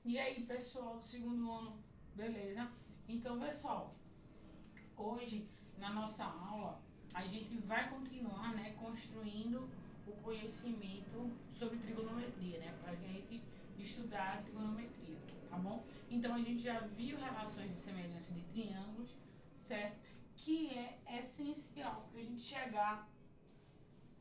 E aí, pessoal do segundo ano, beleza? Então, pessoal, hoje na nossa aula a gente vai continuar, né, construindo o conhecimento sobre trigonometria, né, para a gente estudar a trigonometria, tá bom? Então, a gente já viu relações de semelhança de triângulos, certo? Que é essencial para a gente chegar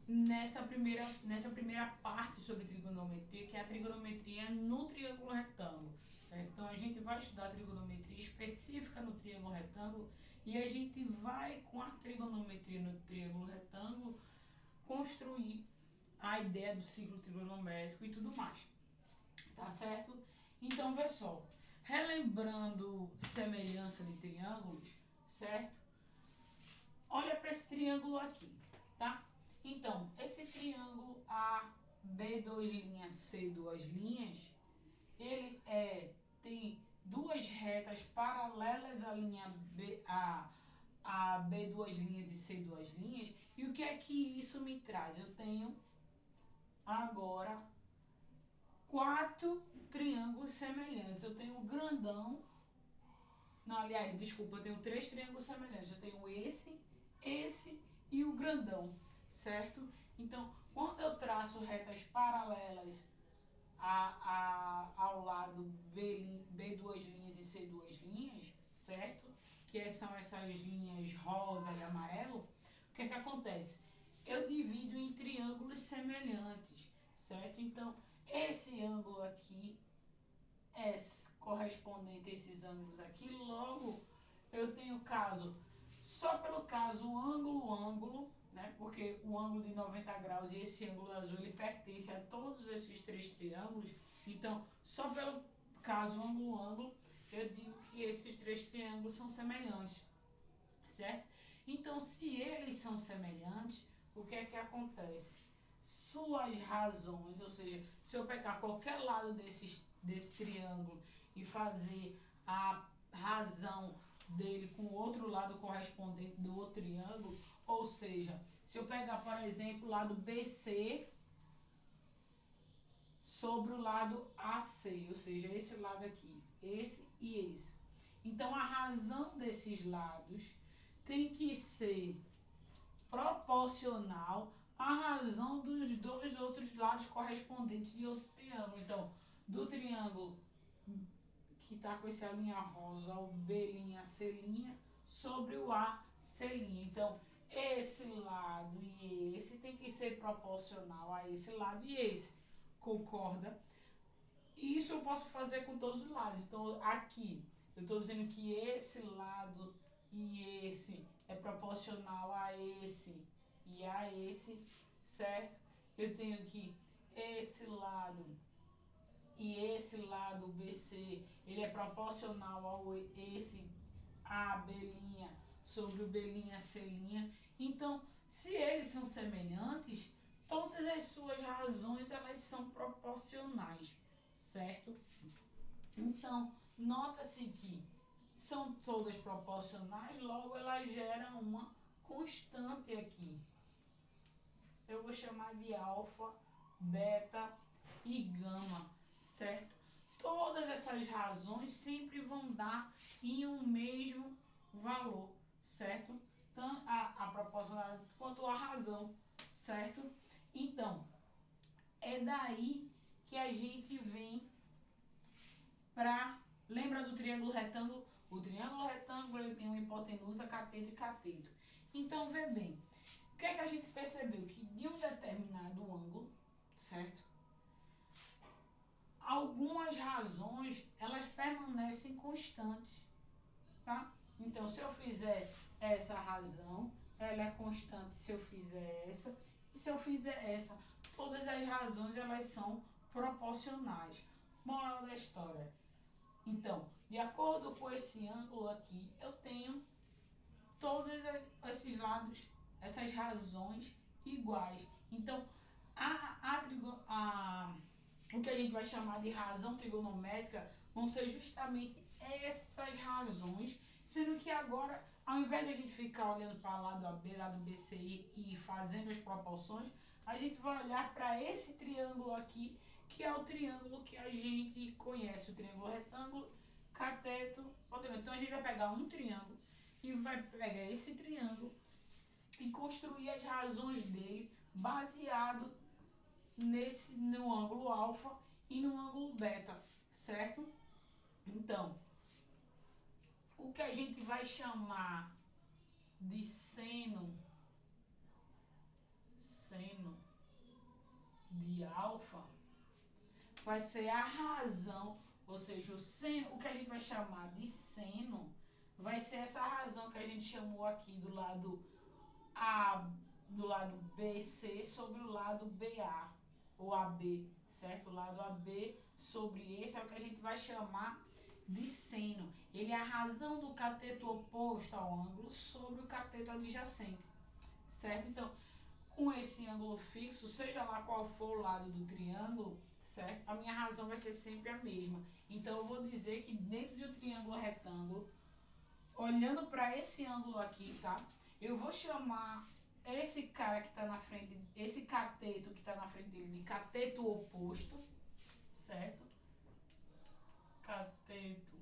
nessa primeira parte sobre trigonometria, que é a trigonometria no triângulo retângulo. Certo? Então a gente vai estudar trigonometria específica no triângulo retângulo e a gente vai, com a trigonometria no triângulo retângulo, construir a ideia do ciclo trigonométrico e tudo mais. Tá certo? Então, pessoal, relembrando semelhança de triângulos, certo? Olha para esse triângulo aqui, tá? Então, esse triângulo A, B, duas linhas, C, duas linhas, ele tem duas retas paralelas à linha B, a B, duas linhas e C, duas linhas. E o que é que isso me traz? Eu tenho agora quatro triângulos semelhantes. Eu tenho o grandão, não, aliás, desculpa, eu tenho três triângulos semelhantes. Eu tenho esse e o grandão, certo? Então, quando eu traço retas paralelas ao lado B duas linhas e C duas linhas, certo? Que são essas linhas rosa e amarelo, o que é que acontece? Eu divido em triângulos semelhantes, certo? Então, esse ângulo aqui é correspondente a esses ângulos aqui, logo eu tenho caso, só pelo caso ângulo, né? Porque o ângulo de 90 graus e esse ângulo azul ele pertence a todos esses três triângulos, então só pelo caso ângulo, eu digo que esses três triângulos são semelhantes, certo? Então, se eles são semelhantes, o que é que acontece? Suas razões, ou seja, se eu pegar qualquer lado desse triângulo e fazer a razão dele com o outro lado correspondente do outro triângulo, ou seja, se eu pegar, por exemplo, o lado BC sobre o lado AC, ou seja, esse lado aqui, esse e esse. Então, a razão desses lados tem que ser proporcional à razão dos dois outros lados correspondentes de outro triângulo. Então, do triângulo que está com essa linha rosa, o B', C' sobre o AC'. Então, esse lado e esse tem que ser proporcional a esse lado e esse. Concorda? Isso eu posso fazer com todos os lados. Então, aqui, eu estou dizendo que esse lado e esse é proporcional a esse e a esse, certo? Eu tenho que esse lado e esse lado BC, ele é proporcional ao esse AB' sobre o B' C'. Então, se eles são semelhantes, todas as suas razões elas são proporcionais, certo? Então, nota-se que são todas proporcionais, logo elas geram uma constante aqui. Eu vou chamar de alfa, beta e gama, certo? Todas essas razões sempre vão dar em um mesmo valor, certo? Tanto a proporcionalidade quanto a razão, certo? Então, é daí que a gente vem para... Lembra do triângulo retângulo? O triângulo retângulo ele tem uma hipotenusa, cateto e cateto. Então, vê bem, o que é que a gente percebeu? Que de um determinado ângulo, certo? Algumas razões, elas permanecem constantes, tá? Então, se eu fizer essa razão, ela é constante se eu fizer essa, e se eu fizer essa, todas as razões, elas são proporcionais. Moral da história. Então, de acordo com esse ângulo aqui, eu tenho todos esses lados, essas razões iguais. Então, o que a gente vai chamar de razão trigonométrica vão ser justamente essas razões, sendo que agora, ao invés de a gente ficar olhando para lado AB, lado BC e fazendo as proporções, a gente vai olhar para esse triângulo aqui, que é o triângulo que a gente conhece, o triângulo retângulo, cateto, hipotenusa. Então a gente vai pegar um triângulo e vai pegar esse triângulo e construir as razões dele baseado no ângulo alfa e no ângulo beta, certo? Então, o que a gente vai chamar de seno de alfa vai ser a razão, ou seja, o seno, o que a gente vai chamar de seno vai ser essa razão que a gente chamou aqui do lado A, do lado BC sobre o lado BA, ou AB, certo? O lado AB sobre esse é o que a gente vai chamar de seno. Ele é a razão do cateto oposto ao ângulo sobre o cateto adjacente, certo? Então, com esse ângulo fixo, seja lá qual for o lado do triângulo, certo? A minha razão vai ser sempre a mesma. Então, eu vou dizer que dentro do triângulo retângulo, olhando para esse ângulo aqui, tá? Eu vou chamar esse cara que está na frente, esse cateto que está na frente dele de cateto oposto, certo? Cateto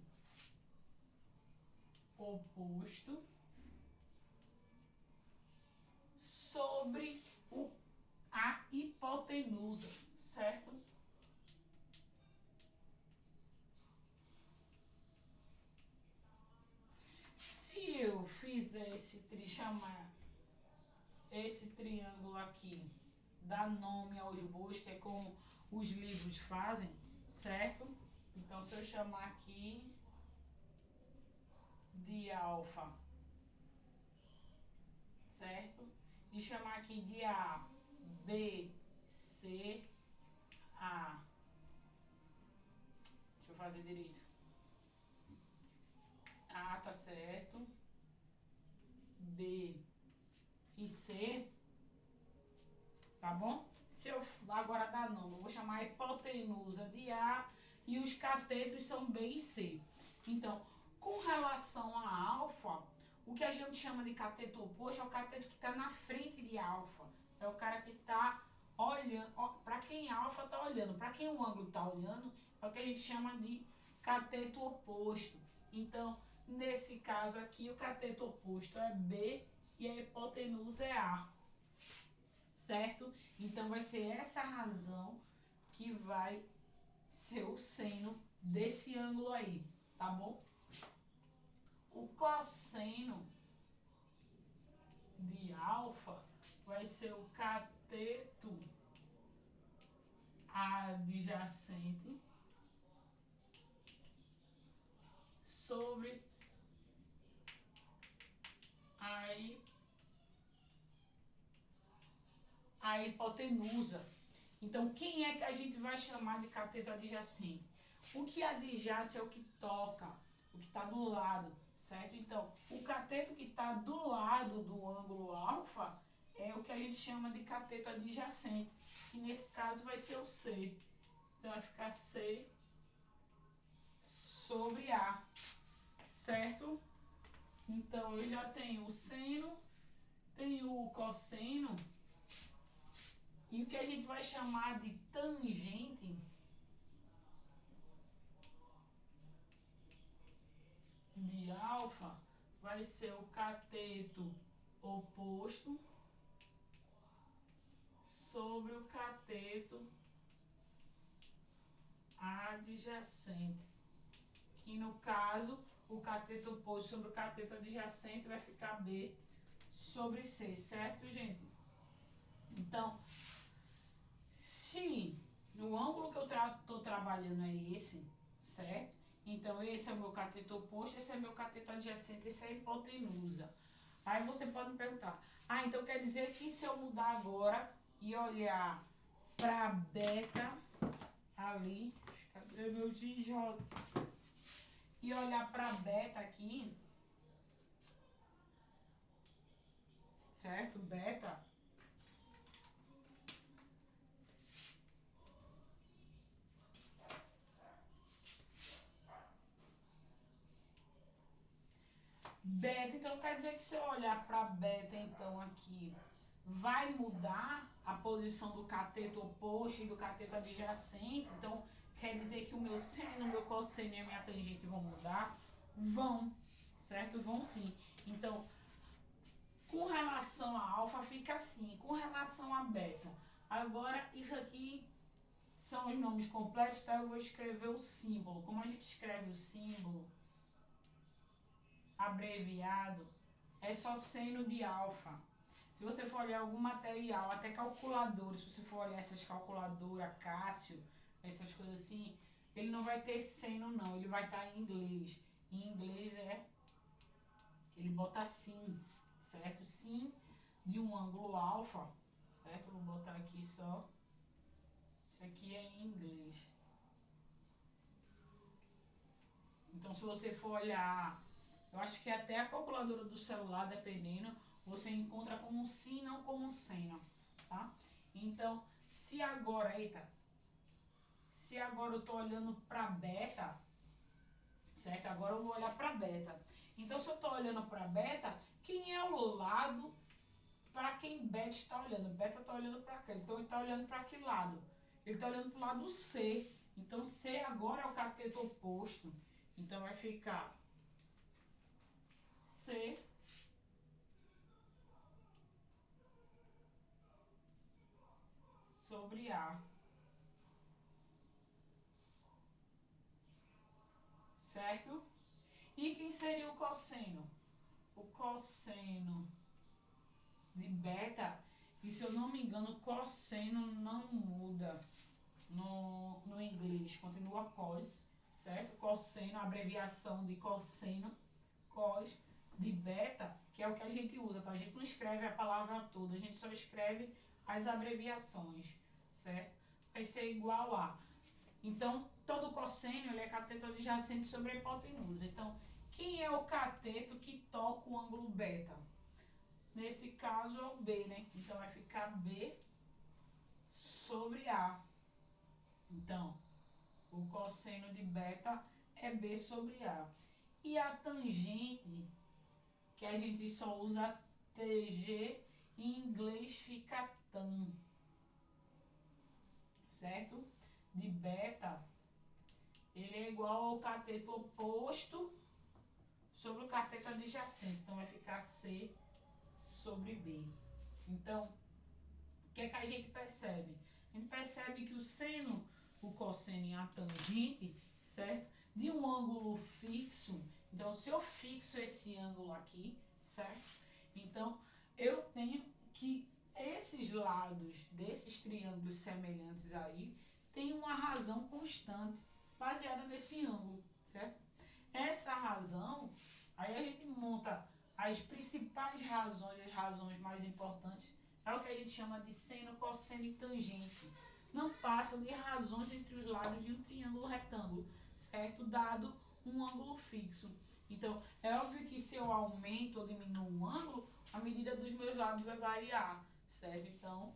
oposto sobre a hipotenusa, certo? Se eu fizer chamar esse triângulo aqui, dar nome aos bois, que é como os livros fazem, certo? Então, se eu chamar aqui de alfa, certo? E chamar aqui de A, B, C, A. Deixa eu fazer direito. A tá certo. B e C, tá bom? Se eu agora dá nome, eu vou chamar a hipotenusa de A e os catetos são B e C. Então, com relação a alfa, o que a gente chama de cateto oposto é o cateto que está na frente de alfa. É o cara que está olhando, para quem alfa está olhando, para quem o ângulo está olhando, é o que a gente chama de cateto oposto. Então, nesse caso aqui, o cateto oposto é B e a hipotenusa é A, certo? Então, vai ser essa razão que vai ser o seno desse ângulo aí, tá bom? O cosseno de alfa vai ser o cateto adjacente sobre a hipotenusa. Então, quem é que a gente vai chamar de cateto adjacente? O que adjace é o que toca, o que está do lado, certo? Então, o cateto que está do lado do ângulo alfa é o que a gente chama de cateto adjacente, que nesse caso vai ser o C. Então, vai ficar C sobre A, certo? Então, eu já tenho o seno, tenho o cosseno, e o que a gente vai chamar de tangente de alfa vai ser o cateto oposto sobre o cateto adjacente. Que no caso, o cateto oposto sobre o cateto adjacente vai ficar B sobre C, certo, gente? Então, se no ângulo que eu estou trabalhando é esse, certo? Então, esse é o meu cateto oposto, esse é meu cateto adjacente, esse é a hipotenusa. Aí você pode me perguntar, então quer dizer que se eu mudar agora e olhar para beta ali, cadê meu giz rosa? E olhar para beta aqui, certo? Beta. Beta, então quer dizer que se eu olhar para beta, então aqui vai mudar a posição do cateto oposto e do cateto adjacente. Então, quer dizer que o meu seno, o meu cosseno e a minha tangente vão mudar? Vão, certo? Vão sim. Então, com relação a alfa fica assim, com relação a beta. Agora, isso aqui são os nomes completos, tá? Eu vou escrever o símbolo. Como a gente escreve o símbolo abreviado, é só seno de alfa. Se você for olhar algum material, até calculadores, se você for olhar essas calculadoras, Cássio, essas coisas assim, ele não vai ter seno não, ele vai estar em inglês. Em inglês ele bota sim, certo? Sim de um ângulo alfa, certo? Vou botar aqui só. Isso aqui é em inglês. Então, se você for olhar, eu acho que até a calculadora do celular, dependendo, você encontra como sim, não como seno, tá? Então, se agora, se agora eu tô olhando para beta, certo? Agora eu vou olhar para beta. Então, se eu tô olhando para beta, quem é o lado para quem beta está olhando? Beta está olhando para cá, então ele está olhando para que lado? Ele está olhando para o lado C. Então, C agora é o cateto oposto. Então, vai ficar C sobre A, certo? E quem seria o cosseno? O cosseno de beta, e se eu não me engano, cosseno não muda no inglês, continua cos, certo? Cosseno, abreviação de cosseno, cos de beta, que é o que a gente usa, tá? A gente não escreve a palavra toda, a gente só escreve as abreviações, certo? Vai ser igual a. Então, todo cosseno ele é cateto adjacente sobre a hipotenusa. Então, quem é o cateto que toca o ângulo beta? Nesse caso é o B, né? Então, vai ficar B sobre A. Então, o cosseno de beta é B sobre A. E a tangente, que a gente só usa TG, em inglês fica tan, certo? De beta, ele é igual ao cateto oposto sobre o cateto adjacente. Então, vai ficar C sobre B. Então, o que é que a gente percebe? A gente percebe que o seno, o cosseno e a tangente, certo? De um ângulo fixo. Então, se eu fixo esse ângulo aqui, certo? Então, eu tenho que esses lados desses triângulos semelhantes aí tem uma razão constante baseada nesse ângulo, certo? Essa razão, aí a gente monta as principais razões, as razões mais importantes, é o que a gente chama de seno, cosseno e tangente. Não passam de razões entre os lados de um triângulo retângulo, certo? Dado um ângulo fixo. Então, é óbvio que se eu aumento ou diminuo o ângulo, a medida dos meus lados vai variar, certo? Então,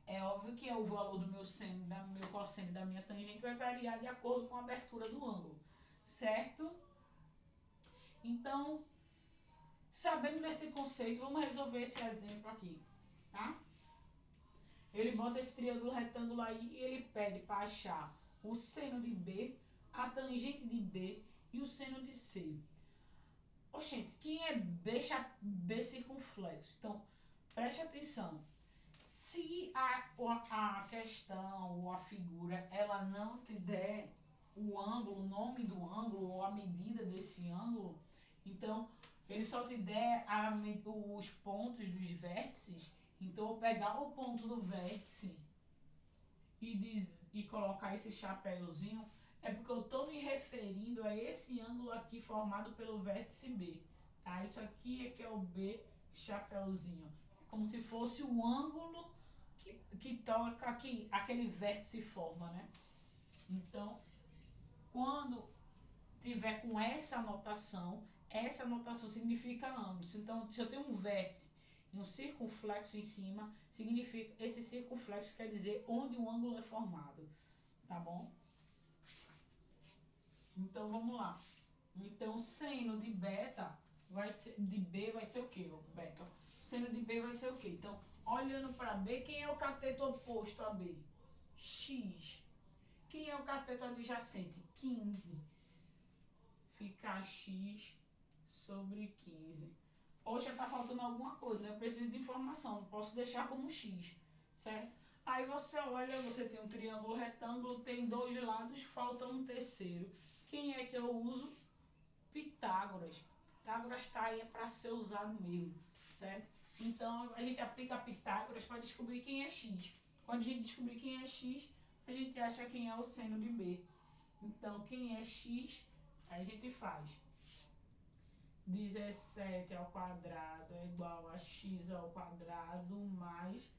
é óbvio que o valor do meu seno, do meu cosseno e da minha tangente vai variar de acordo com a abertura do ângulo, certo? Então, sabendo desse conceito, vamos resolver esse exemplo aqui, tá? Ele bota esse triângulo retângulo aí e ele pede para achar o seno de B, a tangente de B e o seno de C. Oxente, quem é B circunflexo? Então, preste atenção. Se a questão ou a figura ela não te der o ângulo, o nome do ângulo ou a medida desse ângulo, então ele só te der os pontos dos vértices, então eu pegar o ponto do vértice e colocar esse chapéuzinho, é porque eu estou me referindo a esse ângulo aqui formado pelo vértice B, tá? Isso aqui é que é o B chapéuzinho, como se fosse o ângulo que toca aqui, aquele vértice forma, né? Então, quando tiver com essa notação significa ângulos. Então, se eu tenho um vértice e um circunflexo em cima, significa esse circunflexo quer dizer onde o ângulo é formado, tá bom? Então, vamos lá. Então, seno de beta vai ser de B vai ser o quê? O beta. seno de B vai ser o quê? Então, olhando para B, quem é o cateto oposto a B? X. Quem é o cateto adjacente? 15. Fica X sobre 15. Poxa, tá faltando alguma coisa, né? Eu preciso de informação, não posso deixar como X, certo? Aí você olha, você tem um triângulo retângulo, tem dois lados, falta um terceiro. Quem é que eu uso? Pitágoras. Pitágoras está aí para ser usado mesmo, certo? Então a gente aplica Pitágoras para descobrir quem é x. Quando a gente descobrir quem é x, a gente acha quem é o seno de b. Então quem é x, aí a gente faz 17 ao quadrado é igual a x ao quadrado mais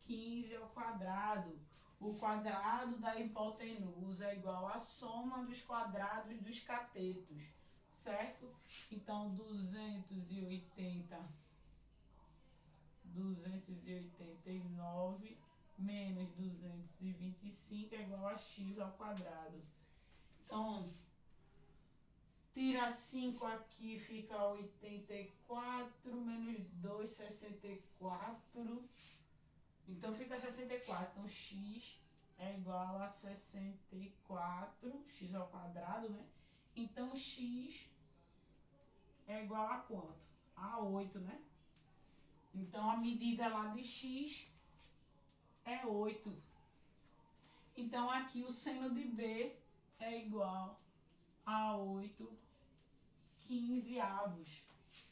15 ao quadrado. O quadrado da hipotenusa é igual à soma dos quadrados dos catetos, certo? Então, 289 menos 225 é igual a x ao quadrado. Então, tira 5 aqui, fica 84 menos 2, 64. Então fica 64. Então x é igual a 64, x ao quadrado, né? Então x é igual a quanto? A 8, né? Então a medida lá de x é 8. Então aqui o seno de b é igual a 8 15avos,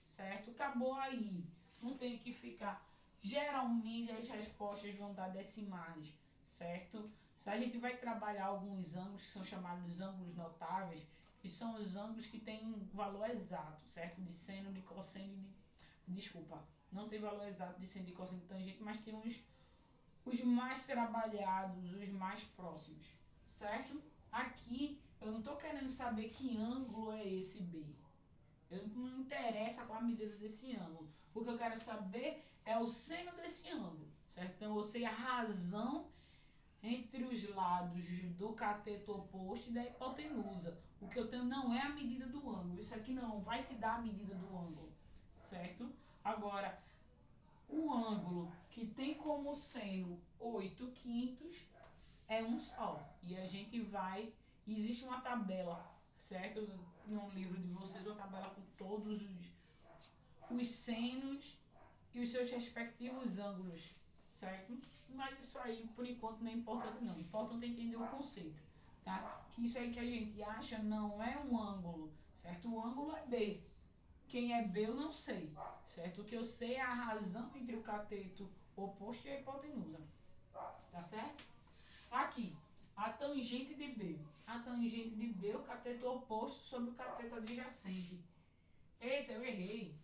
certo? Acabou aí. Não tem que ficar. Geralmente as respostas vão dar decimais, certo? A gente vai trabalhar alguns ângulos que são chamados ângulos notáveis, que são os ângulos que têm valor exato, certo? De seno, de cosseno e de... Desculpa, não tem valor exato de seno, de cosseno, de tangente, mas tem os mais trabalhados, os mais próximos, certo? Aqui eu não estou querendo saber que ângulo é esse B. Eu não me interessa qual a medida desse ângulo. O que eu quero saber é o seno desse ângulo, certo? Então eu sei a razão entre os lados do cateto oposto e da hipotenusa. O que eu tenho não é a medida do ângulo. Isso aqui não vai te dar a medida do ângulo, certo? Agora, o ângulo que tem como seno 8/5 é um só. E a gente vai... Existe uma tabela, certo? No livro de vocês, uma tabela com todos os senos e os seus respectivos ângulos, certo? Mas isso aí, por enquanto, não é importante não. Importante é entender o conceito, tá? Que isso aí que a gente acha não é um ângulo, certo? O ângulo é B. Quem é B eu não sei, certo? O que eu sei é a razão entre o cateto oposto e a hipotenusa, tá certo? Aqui, a tangente de B. A tangente de B é o cateto oposto sobre o cateto adjacente. Eita, eu errei.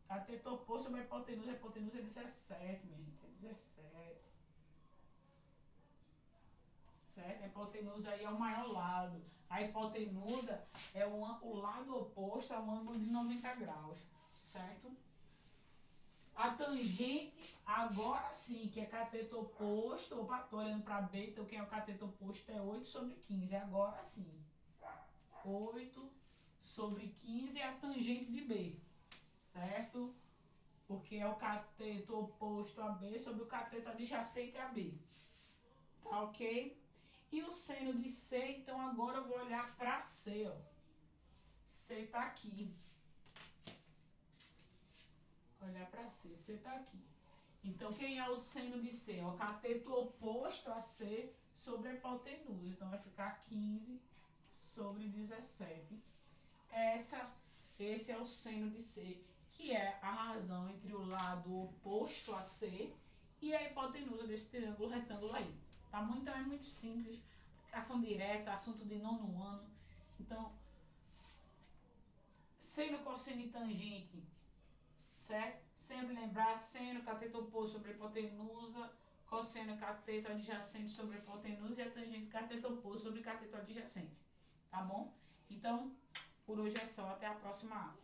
Cateto oposto sobre a hipotenusa. A hipotenusa é 17, minha gente. É 17. Certo? A hipotenusa aí é o maior lado. A hipotenusa é o lado oposto ao ângulo de 90 graus. Certo? A tangente, agora sim, que é cateto oposto. Opa, tô olhando para B, então quem é o cateto oposto é 8 sobre 15. Agora sim. 8 sobre 15 é a tangente de B. Certo? Porque é o cateto oposto a B sobre o cateto adjacente a B. Tá ok? E o seno de C, então agora eu vou olhar para C, ó. C tá aqui. Olhar para C, C tá aqui. Então, quem é o seno de C? É o cateto oposto a C sobre a hipotenusa. Então, vai ficar 15 sobre 17. Esse é o seno de C, que é a razão entre o lado oposto a C e a hipotenusa desse triângulo retângulo aí. Tá muito, então é muito simples. Aplicação direta, assunto de 9º ano. Então, seno, cosseno e tangente, certo? Sempre lembrar, seno, cateto oposto sobre a hipotenusa, cosseno, cateto adjacente sobre a hipotenusa e a tangente, cateto oposto sobre cateto adjacente. Tá bom? Então, por hoje é só. Até a próxima aula.